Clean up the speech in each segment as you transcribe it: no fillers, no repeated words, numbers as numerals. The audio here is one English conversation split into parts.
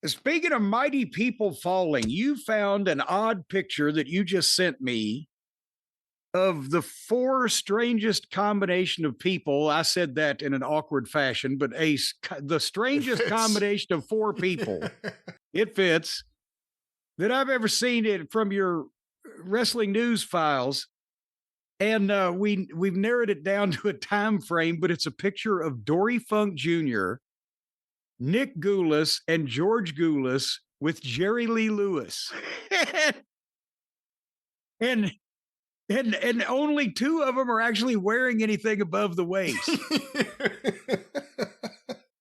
Speaking of mighty people falling, you found an odd picture that you just sent me of the four strangest combination of people. I said that in an awkward fashion, but the strangest combination of four people. It fits that I've ever seen it from your wrestling news files. And we've narrowed it down to a time frame, but it's a picture of Dory Funk Jr., Nick Goulas, and George Goulas with Jerry Lee Lewis. and only two of them are actually wearing anything above the waist.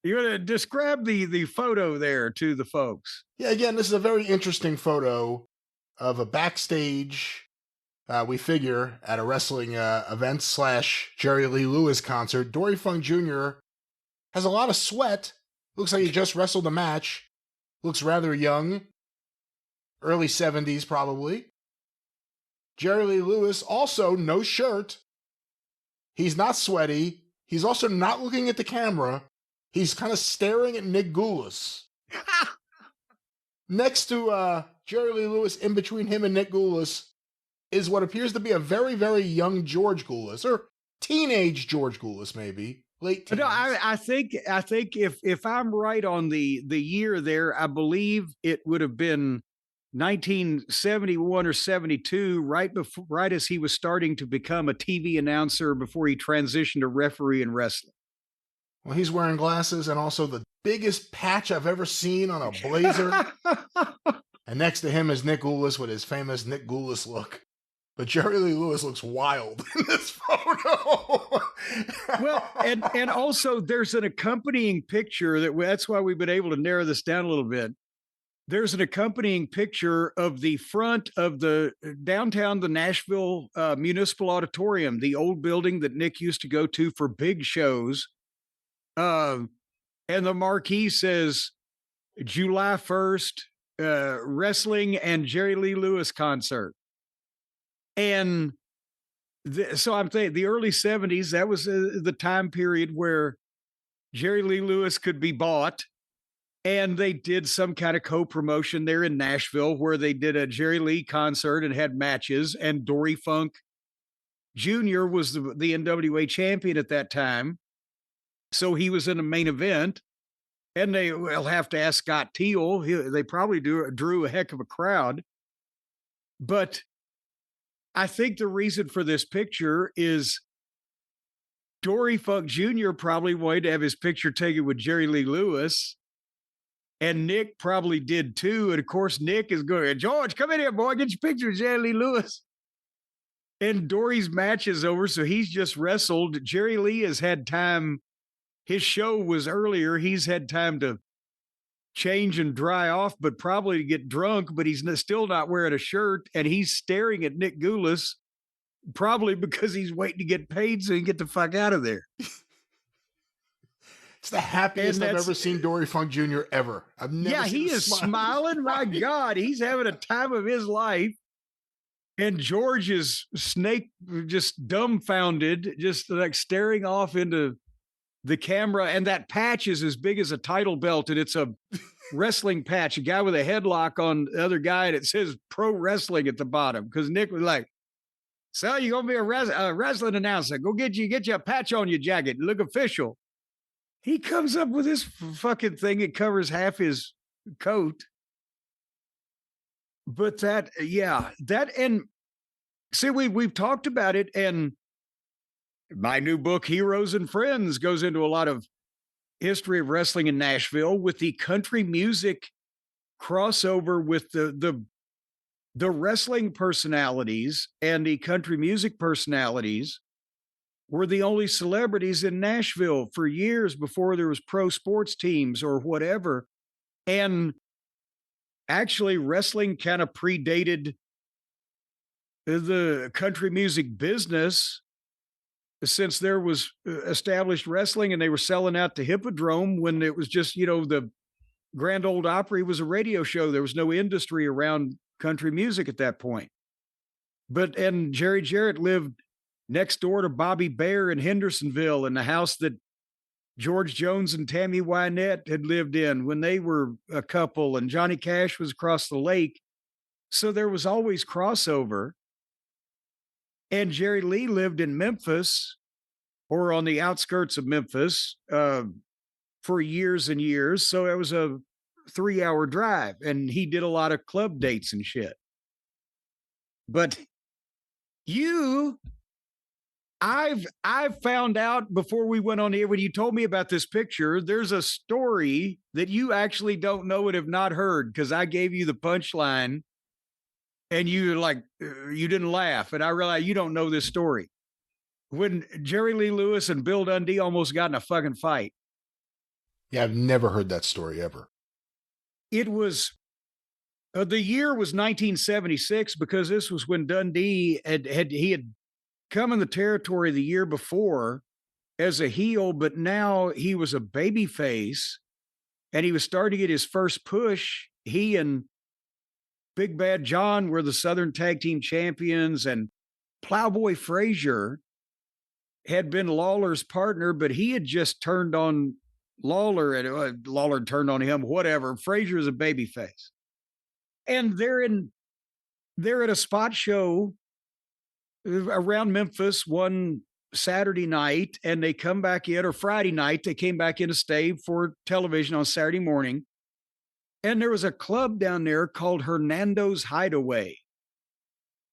You want to describe the photo there to the folks? Yeah, again, this is a very interesting photo of a backstage, we figure, at a wrestling event / Jerry Lee Lewis concert. Dory Funk Jr. has a lot of sweat. Looks like he just wrestled a match. Looks rather young. Early 70s, probably. Jerry Lee Lewis, also no shirt. He's not sweaty. He's also not looking at the camera. He's kind of staring at Nick Goulas. Next to Jerry Lee Lewis, in between him and Nick Goulas, is what appears to be a very, very young George Goulas, or teenage George Goulas, maybe. Late teens. No, I think if I'm right on the year there, I believe it would have been 1971 or 72, right as he was starting to become a TV announcer before he transitioned to referee in wrestling. Well, he's wearing glasses and also the biggest patch I've ever seen on a blazer. And next to him is Nick Goulas with his famous Nick Goulas look. But Jerry Lee Lewis looks wild in this photo. Well, and also there's an accompanying picture that's why we've been able to narrow this down a little bit. There's an accompanying picture of the front of the downtown, the Nashville Municipal Auditorium, the old building that Nick used to go to for big shows. And the marquee says July 1st, wrestling and Jerry Lee Lewis concert. And so I'm thinking the early 70s, that was the time period where Jerry Lee Lewis could be bought. And they did some kind of co-promotion there in Nashville where they did a Jerry Lee concert and had matches. And Dory Funk Jr. was the NWA champion at that time. So he was in the main event. And will have to ask Scott Teal. They probably drew a heck of a crowd. But I think the reason for this picture is Dory Funk Jr. probably wanted to have his picture taken with Jerry Lee Lewis. And Nick probably did too. And of course, Nick is going, George, come in here, boy, get your picture with Jerry Lee Lewis. And Dory's match is over, so he's just wrestled. Jerry Lee has had time. His show was earlier. He's had time to change and dry off, but probably to get drunk, but he's still not wearing a shirt. And he's staring at Nick Goulas, probably because he's waiting to get paid so he can get the fuck out of there. It's the happiest I've ever seen Dory Funk Jr. ever. I've never seen him he is smiling. My God, he's having a time of his life. And George is just dumbfounded, just like staring off into the camera. And that patch is as big as a title belt. And it's a wrestling patch, a guy with a headlock on the other guy. And it says pro wrestling at the bottom. Because Nick was like, so you're going to be a wrestling announcer. Go get you a patch on your jacket. Look official. He comes up with this fucking thing. It covers half his coat. But and see, we've talked about it, and my new book, Heroes and Friends, goes into a lot of history of wrestling in Nashville with the country music crossover with the wrestling personalities and the country music personalities were the only celebrities in Nashville for years before there was pro sports teams or whatever. And actually wrestling kind of predated the country music business, since there was established wrestling and they were selling out to Hippodrome when it was just, the Grand Ole Opry was a radio show. There was no industry around country music at that point. And Jerry Jarrett lived next door to Bobby Bear in Hendersonville in the house that George Jones and Tammy Wynette had lived in when they were a couple, and Johnny Cash was across the lake. So there was always crossover. And Jerry Lee lived in Memphis or on the outskirts of Memphis for years and years. So it was a 3-hour drive, and he did a lot of club dates and shit. But you, I've found out before we went on the air when you told me about this picture, there's a story that you actually don't know and have not heard because I gave you the punchline and you you didn't laugh. And I realized you don't know this story. When Jerry Lee Lewis and Bill Dundee almost got in a fucking fight. Yeah, I've never heard that story ever. It was the year was 1976 because this was when Dundee had come in the territory the year before as a heel, but now he was a baby face and he was starting to get his first push. He and Big Bad John were the Southern Tag Team Champions, and Plowboy Frazier had been Lawler's partner, but he had just turned on Lawler and Lawler turned on him, whatever. Frazier is a baby face. And they're at a spot show around Memphis one Saturday night, and they come back in, or Friday night, they came back in to stay for television on Saturday morning. And there was a club down there called Hernando's Hideaway.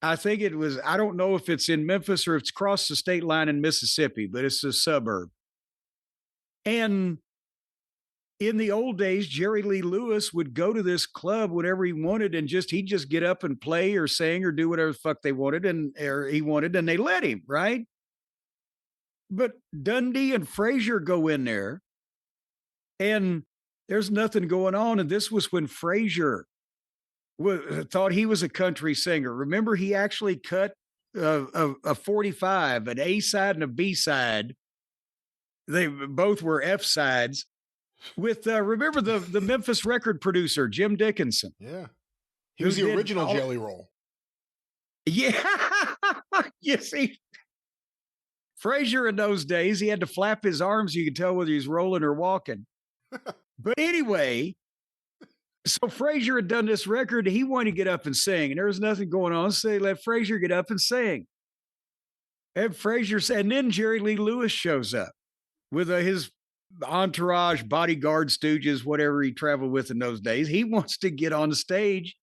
I think it was, I don't know if it's in Memphis or if it's across the state line in Mississippi, but it's a suburb. And in the old days, Jerry Lee Lewis would go to this club whenever he wanted and he'd just get up and play or sing or do whatever the fuck they wanted and they let him, right? But Dundee and Frazier go in there and there's nothing going on. And this was when Frazier thought he was a country singer. Remember, he actually cut a 45, an A side and a B side. They both were F sides with, remember the Memphis record producer, Jim Dickinson. Yeah. He was the original Jelly Roll. Yeah. You see, Frazier in those days, he had to flap his arms. You could tell whether he's rolling or walking. But anyway, so Frazier had done this record. He wanted to get up and sing, and there was nothing going on. So they let Frazier get up and sing. And Frazier said, and then Jerry Lee Lewis shows up with his entourage, bodyguard, stooges, whatever he traveled with in those days. He wants to get on the stage,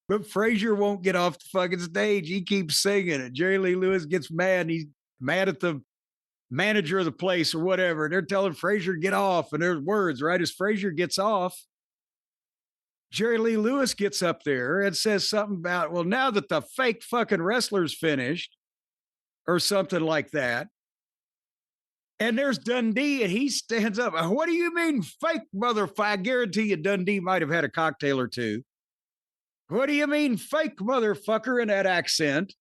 but Frazier won't get off the fucking stage. He keeps singing it. Jerry Lee Lewis gets mad, and he's mad at the manager of the place or whatever. And they're telling Frazier, get off. And there's words, right? As Frazier gets off, Jerry Lee Lewis gets up there and says something about, well, now that the fake fucking wrestler's finished or something like that. And there's Dundee and he stands up. What do you mean fake, motherfucker? I guarantee you Dundee might have had a cocktail or two. What do you mean fake, motherfucker, in that accent?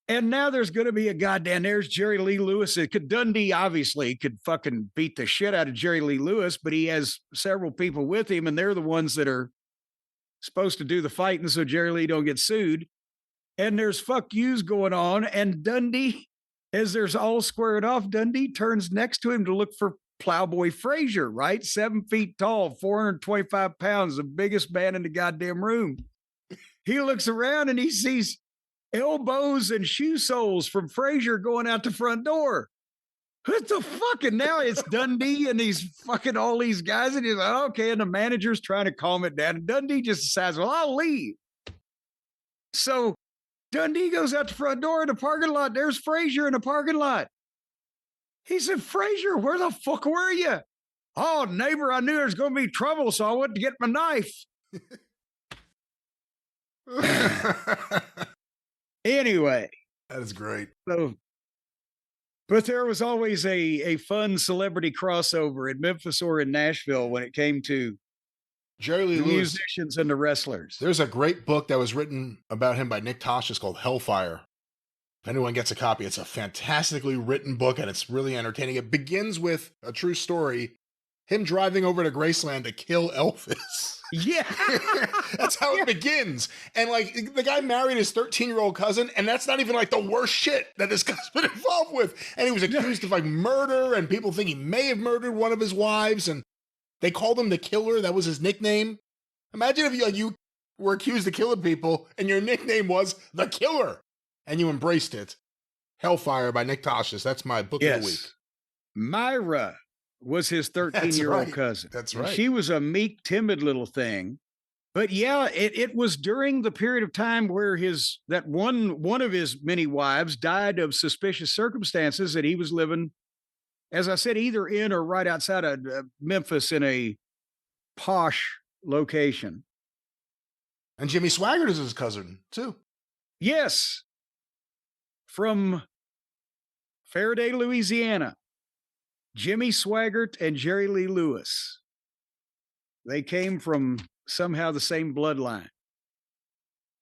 And now there's going to be a goddamn, there's Jerry Lee Lewis. Dundee obviously could fucking beat the shit out of Jerry Lee Lewis, but he has several people with him and they're the ones that are supposed to do the fighting so Jerry Lee don't get sued. And there's fuck yous going on. And Dundee, as there's all squared off, Dundee turns next to him to look for Plowboy Frazier, right? 7 feet tall, 425 pounds, the biggest man in the goddamn room. He looks around and he sees elbows and shoe soles from Frazier going out the front door. What the fuck? And now it's Dundee and he's fucking all these guys. And he's like, okay. And the manager's trying to calm it down. And Dundee just decides, well, I'll leave. So Dundee goes out the front door in the parking lot. There's Frazier in the parking lot. He said, Frazier, where the fuck were you? Oh, neighbor, I knew there was going to be trouble, so I went to get my knife. Anyway. That is great. So, but there was always a fun celebrity crossover in Memphis or in Nashville when it came to Jerry Lee Lewis, musicians and the wrestlers. There's a great book that was written about him by Nick Tosh. It's called Hellfire. If anyone gets a copy, it's a fantastically written book and it's really entertaining. It begins with a true story him driving over to Graceland to kill Elvis. Yeah. That's how it begins. And like the guy married his 13-year-old cousin, and that's not even like the worst shit that this guy's been involved with. And he was accused of like murder, and people think he may have murdered one of his wives, and they called him the Killer. That was his nickname. Imagine if you were accused of killing people and your nickname was the Killer and you embraced it. Hellfire by Nick Toshis. That's my book of the week. Myra was his 13-year-old cousin. That's right. She was a meek, timid little thing. But yeah, it was during the period of time where one of his many wives died of suspicious circumstances that he was living, as I said, either in or right outside of Memphis in a posh location. And Jimmy Swaggart is his cousin, too. Yes. From Faraday, Louisiana. Jimmy Swaggart and Jerry Lee Lewis. They came from somehow the same bloodline.